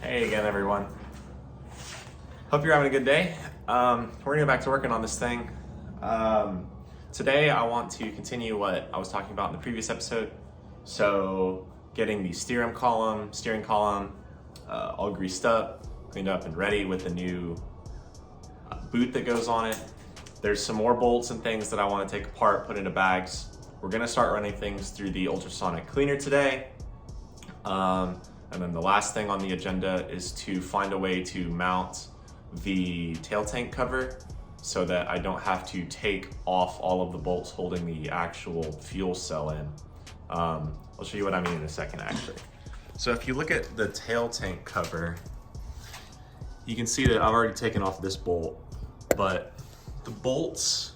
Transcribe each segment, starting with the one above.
Hey again, everyone. Hope you're having a good day. We're gonna get back to working on this thing. Today I want to continue what I was talking about in the previous episode. So getting the steering column all greased up, cleaned up and ready with the new boot that goes on it. There's some more bolts and things that I want to take apart, put into bags. We're gonna start running things through the ultrasonic cleaner today. And then the last thing on the agenda is to find a way to mount the tail tank cover so that I don't have to take off all of the bolts holding the actual fuel cell in. I'll show you what I mean in a second, actually. So if you look at the tail tank cover, you can see that I've already taken off this bolt, but the bolts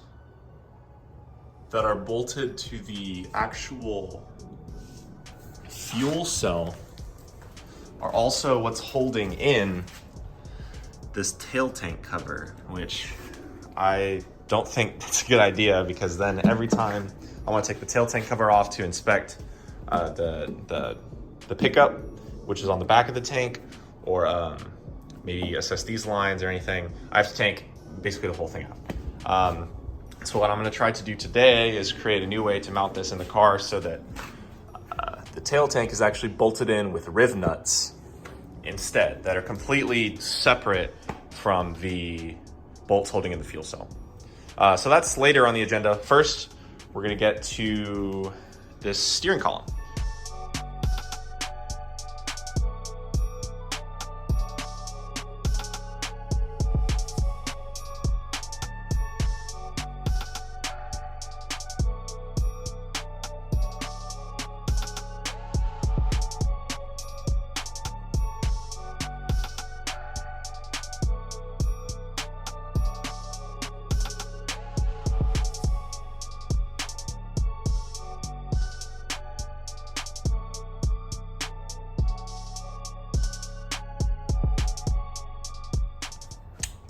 that are bolted to the actual fuel cell are also what's holding in this tail tank cover, which I don't think that's a good idea, because then every time I want to take the tail tank cover off to inspect the pickup, which is on the back of the tank, or maybe assess these lines or anything, I have to take basically the whole thing out. So what I'm going to try to do today is create a new way to mount this in the car so that the tail tank is actually bolted in with riv nuts instead, that are completely separate from the bolts holding in the fuel cell. So that's later on the agenda. First, we're gonna get to this steering column.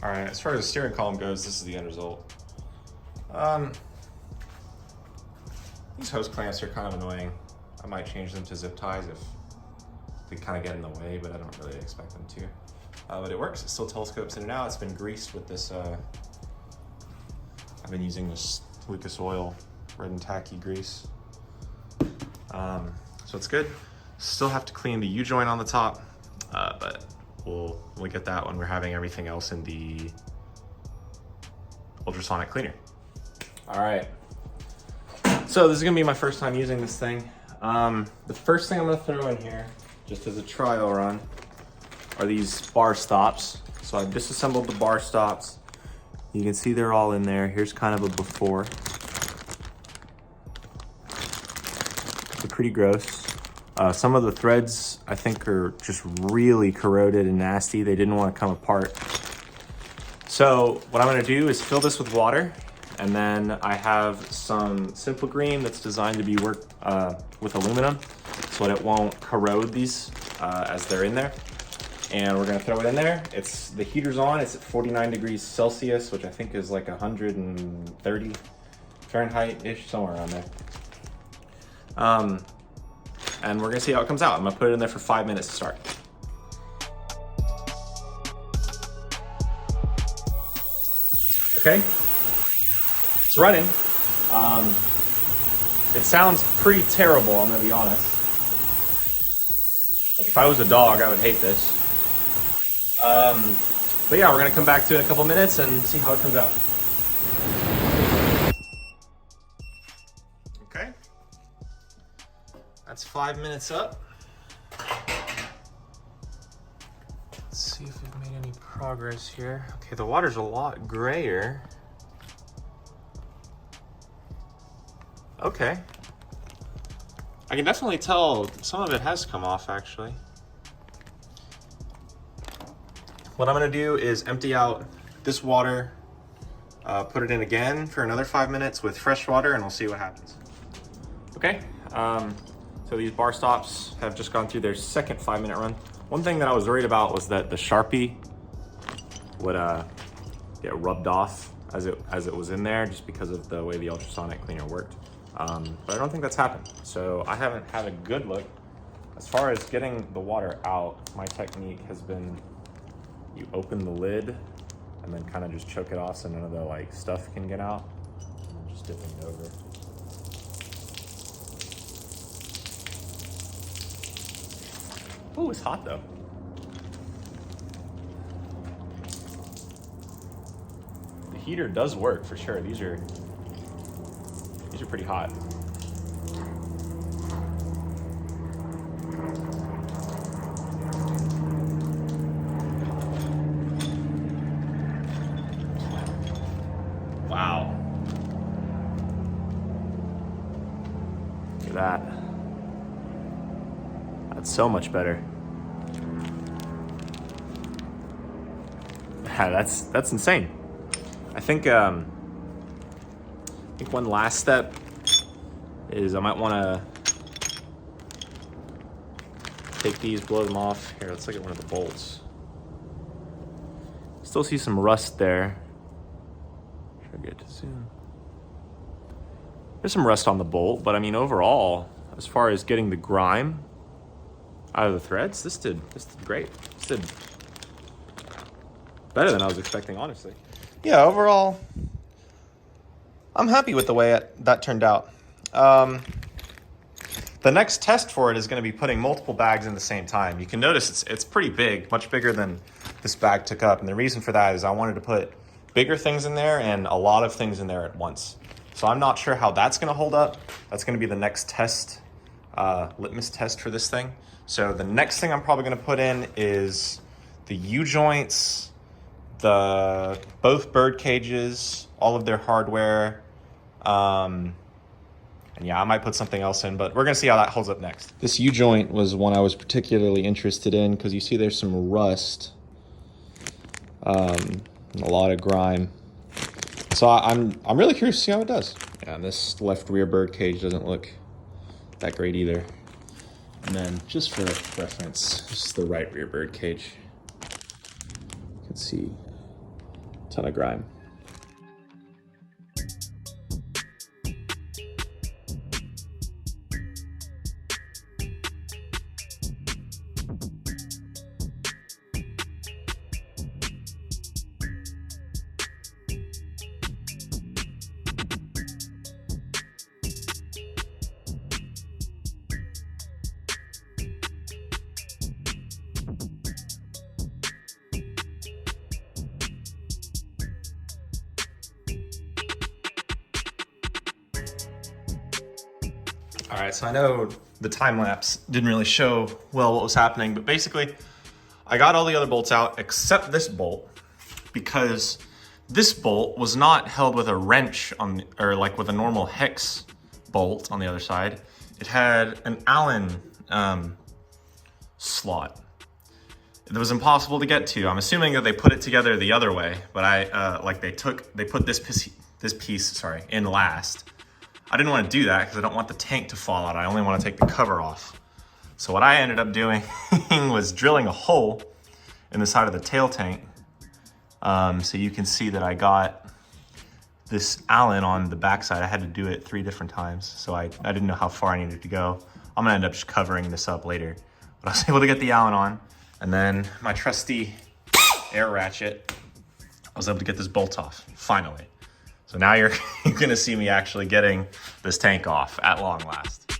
All right, as far as the steering column goes, this is the end result. These hose clamps are kind of annoying. I might change them to zip ties if they kind of get in the way, but I don't really expect them to. But it works, it still telescopes in and out. It's been greased with this, I've been using this Lucas Oil red and tacky grease. So it's good. Still have to clean the U-joint on the top, but we'll get that when we're having everything else in the ultrasonic cleaner. All right, so this is gonna be my first time using this thing. The first thing I'm gonna throw in here, just as a trial run, are these bar stops. So I disassembled the bar stops. You can see they're all in there. Here's kind of a before. They're pretty gross. Some of the threads I think are just really corroded and nasty. They didn't want to come apart. So what I'm gonna do is fill this with water, and then I have some Simple Green that's designed to be worked with aluminum so that it won't corrode these as they're in there. And we're gonna throw it in there. The heater's on, it's at 49 degrees Celsius, which I think is like 130 Fahrenheit-ish, somewhere around there. And we're gonna see how it comes out. I'm gonna put it in there for 5 minutes to start. Okay, it's running. It sounds pretty terrible, I'm gonna be honest. Like, if I was a dog, I would hate this. But yeah, we're gonna come back to it in a couple minutes and see how it comes out. Okay. That's 5 minutes up. Let's see if we've made any progress here. Okay, the water's a lot grayer. Okay. I can definitely tell some of it has come off, actually. What I'm gonna do is empty out this water, put it in again for another 5 minutes with fresh water, and we'll see what happens. Okay. So these bar stops have just gone through their second 5-minute run. One thing that I was worried about was that the Sharpie would get rubbed off as it was in there, just because of the way the ultrasonic cleaner worked. But I don't think that's happened. So I haven't had a good look As far as getting the water out, my technique has been you open the lid and then kind of just choke it off so none of the like stuff can get out. And then just dipping it over. Ooh, it's hot though. The heater does work for sure. These are pretty hot. Wow. Look at that. That's so much better. Yeah, that's insane. I think one last step is I might want to take these, blow them off. Here, let's look at one of the bolts. Still see some rust there. Should I get to zoom? There's some rust on the bolt, but I mean overall, as far as getting the grime out of the threads, this did great. This did better than I was expecting, honestly. Yeah, overall, I'm happy with the way that turned out. The next test for it is going to be putting multiple bags in the same time. You can notice it's pretty big, much bigger than this bag took up. And the reason for that is I wanted to put bigger things in there and a lot of things in there at once. So I'm not sure how that's going to hold up. That's going to be the next test, litmus test for this thing. So the next thing I'm probably going to put in is the U-joints, both bird cages, all of their hardware, and yeah, I might put something else in, but we're gonna see how that holds up next. This U-joint was one I was particularly interested in because you see there's some rust, a lot of grime. So I'm really curious to see how it does. Yeah, and this left rear bird cage doesn't look that great either. And then just for reference, this is the right rear bird cage. You can see a ton of grime. All right, so I know the time lapse didn't really show well what was happening, but basically I got all the other bolts out except this bolt because this bolt was not held with a wrench or like with a normal hex bolt on the other side. It had an Allen slot. It was impossible to get to. I'm assuming that they put it together the other way, but they put this piece in last. I didn't want to do that because I don't want the tank to fall out. I only want to take the cover off. So what I ended up doing was drilling a hole in the side of the tail tank. So you can see that I got this Allen on the backside. I had to do it 3 different times. So I didn't know how far I needed to go. I'm gonna end up just covering this up later. But I was able to get the Allen on. And then my trusty air ratchet, I was able to get this bolt off, finally. So now you're gonna see me actually getting this tank off at long last.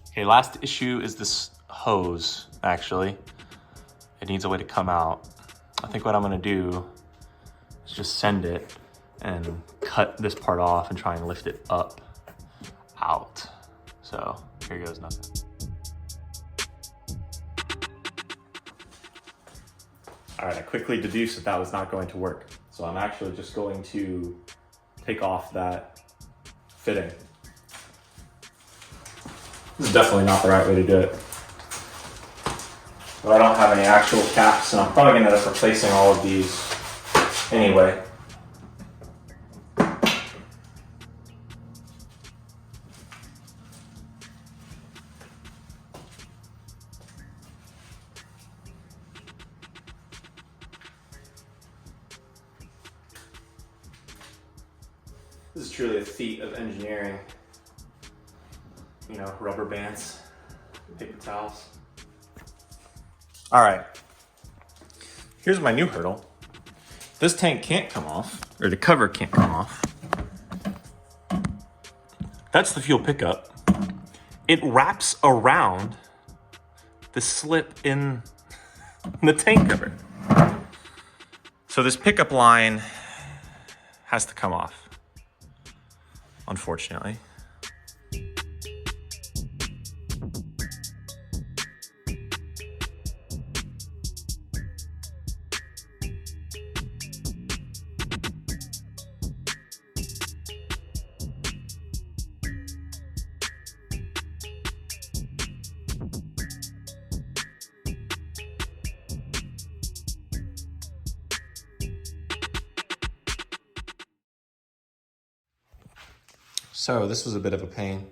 Okay, last issue is this hose, actually. It needs a way to come out. I think what I'm gonna do is just send it and cut this part off and try and lift it up. Out. So here goes nothing. All right, I quickly deduced that was not going to work. So I'm actually just going to take off that fitting. This is definitely not the right way to do it. But I don't have any actual caps, and I'm probably gonna end up replacing all of these anyway. This is truly a feat of engineering. You know, rubber bands, paper towels. All right, here's my new hurdle. This tank can't come off, or the cover can't come off. That's the fuel pickup. It wraps around the slit in the tank cover. So this pickup line has to come off, unfortunately. So this was a bit of a pain.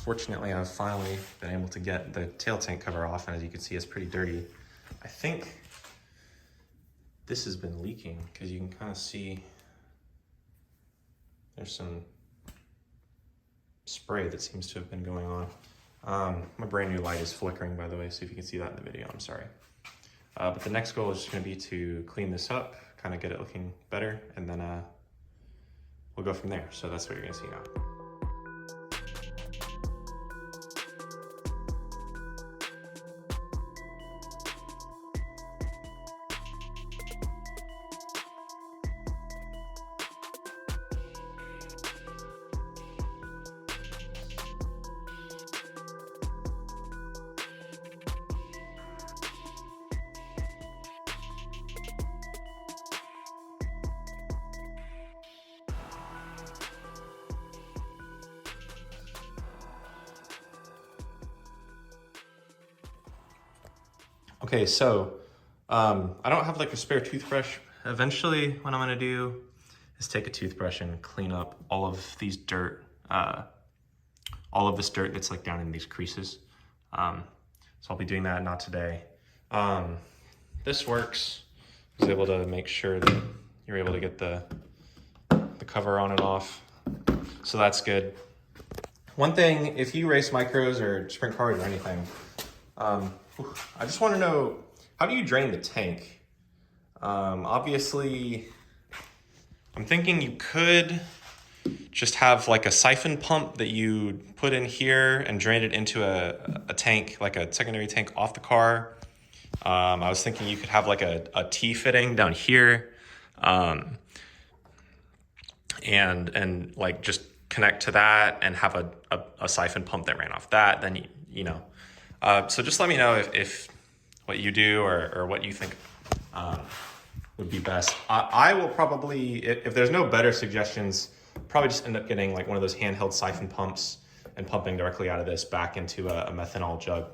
Fortunately, I've finally been able to get the tail tank cover off, and as you can see, it's pretty dirty. I think this has been leaking because you can kind of see there's some spray that seems to have been going on. My brand new light is flickering, by the way, so if you can see that in the video, I'm sorry. But the next goal is just going to be to clean this up, kind of get it looking better, and then we'll go from there. So that's what you're gonna see now. Okay, so I don't have like a spare toothbrush. Eventually, what I'm gonna do is take a toothbrush and clean up all of these dirt, all of this dirt that's like down in these creases. So I'll be doing that, not today. This works. I was able to make sure that you're able to get the cover on and off. So that's good. One thing, if you race micros or sprint cars or anything, I just want to know, how do you drain the tank? Obviously, I'm thinking you could just have like a siphon pump that you put in here and drain it into a tank, like a secondary tank off the car. I was thinking you could have like a T-fitting down here, and like just connect to that and have a siphon pump that ran off that. Then you know. So just let me know if what you do or what you think would be best. I will probably, if there's no better suggestions, probably just end up getting like one of those handheld siphon pumps and pumping directly out of this back into a methanol jug.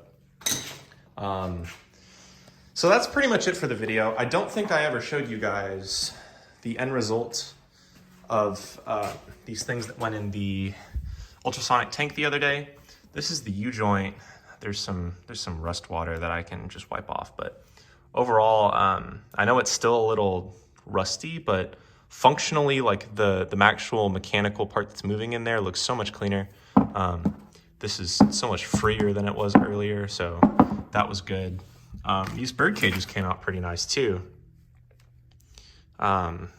So that's pretty much it for the video. I don't think I ever showed you guys the end result of these things that went in the ultrasonic tank the other day. This is the U-joint. There's some rust water that I can just wipe off, but overall, I know it's still a little rusty, but functionally, like the actual mechanical part that's moving in there looks so much cleaner. This is so much freer than it was earlier, so that was good. These bird cages came out pretty nice too. They're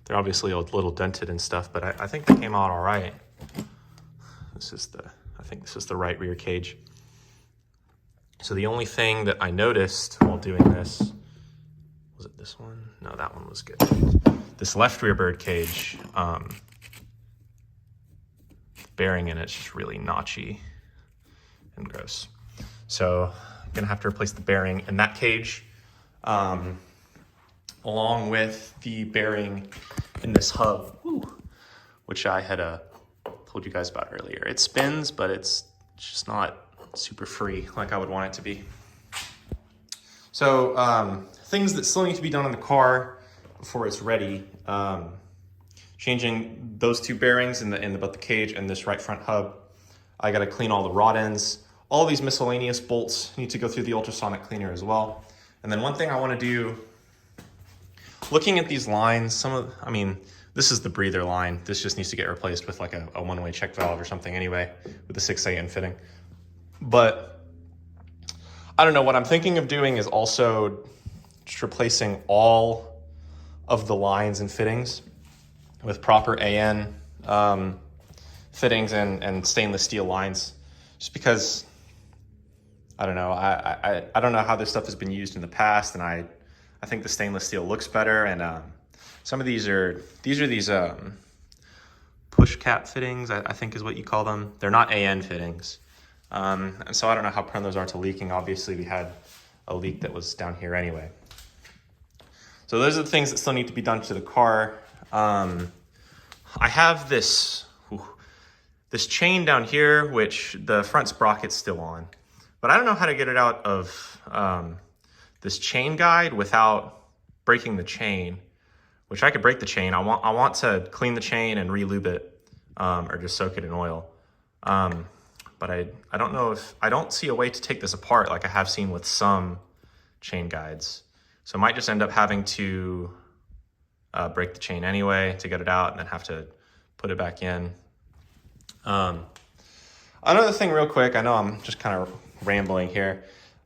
obviously a little dented and stuff, but I think they came out all right. I think this is the right rear cage. So the only thing that I noticed while doing this, was it this one? No, that one was good. This left rear bird cage, the bearing in it's just really notchy and gross. So I'm gonna have to replace the bearing in that cage, along with the bearing in this hub, which I had told you guys about earlier. It spins, but it's just not super free like I would want it to be. So things that still need to be done on the car before it's ready. Changing those two bearings in both the cage and this right front hub. I gotta clean all the rod ends. All of these miscellaneous bolts need to go through the ultrasonic cleaner as well. And then one thing I wanna do, looking at these lines, This is the breather line. This just needs to get replaced with like a one-way check valve or something anyway, with the 6A fitting. But I don't know, what I'm thinking of doing is also just replacing all of the lines and fittings with proper AN fittings and stainless steel lines, just because I don't know, I don't know how this stuff has been used in the past, and I think the stainless steel looks better. And some of these push cap fittings, I think is what you call them. They're not AN fittings. And so I don't know how prone those are to leaking. Obviously we had a leak that was down here anyway. So those are the things that still need to be done to the car. I have this chain down here, which the front sprocket's still on, but I don't know how to get it out of this chain guide without breaking the chain, which I could break the chain. I want to clean the chain and re-lube it, or just soak it in oil. But I don't know I don't see a way to take this apart like I have seen with some chain guides. So I might just end up having to break the chain anyway to get it out, and then have to put it back in. Another thing real quick, I know I'm just kind of rambling here.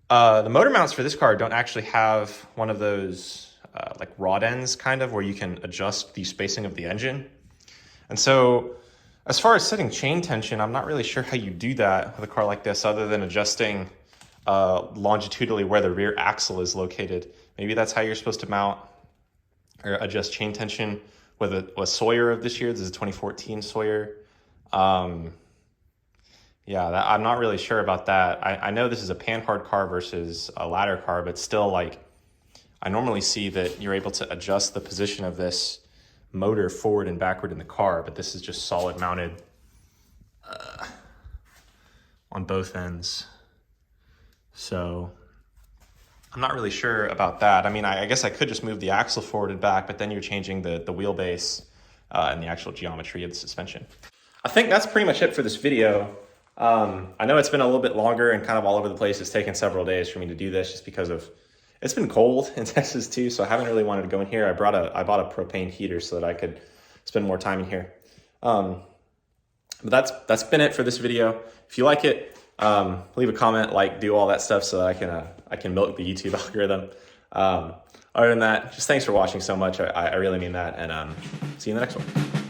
The motor mounts for this car don't actually have one of those like rod ends kind of where you can adjust the spacing of the engine. And so as far as setting chain tension, I'm not really sure how you do that with a car like this, other than adjusting longitudinally where the rear axle is located. Maybe that's how you're supposed to mount or adjust chain tension with a Sawyer of this year. This is a 2014 Sawyer. Yeah, I'm not really sure about that. I know this is a panhard car versus a ladder car, but still, like, I normally see that you're able to adjust the position of this motor forward and backward in the car, but this is just solid mounted on both ends. So I'm not really sure about that. I mean, I guess I could just move the axle forward and back, but then you're changing the wheelbase and the actual geometry of the suspension. I think that's pretty much it for this video. I know it's been a little bit longer and kind of all over the place. It's taken several days for me to do this just because it's been cold in Texas too, so I haven't really wanted to go in here. I bought a propane heater so that I could spend more time in here. But that's been it for this video. If you like it, leave a comment, like, do all that stuff so that I can milk the YouTube algorithm. Other than that, just thanks for watching so much. I really mean that, and see you in the next one.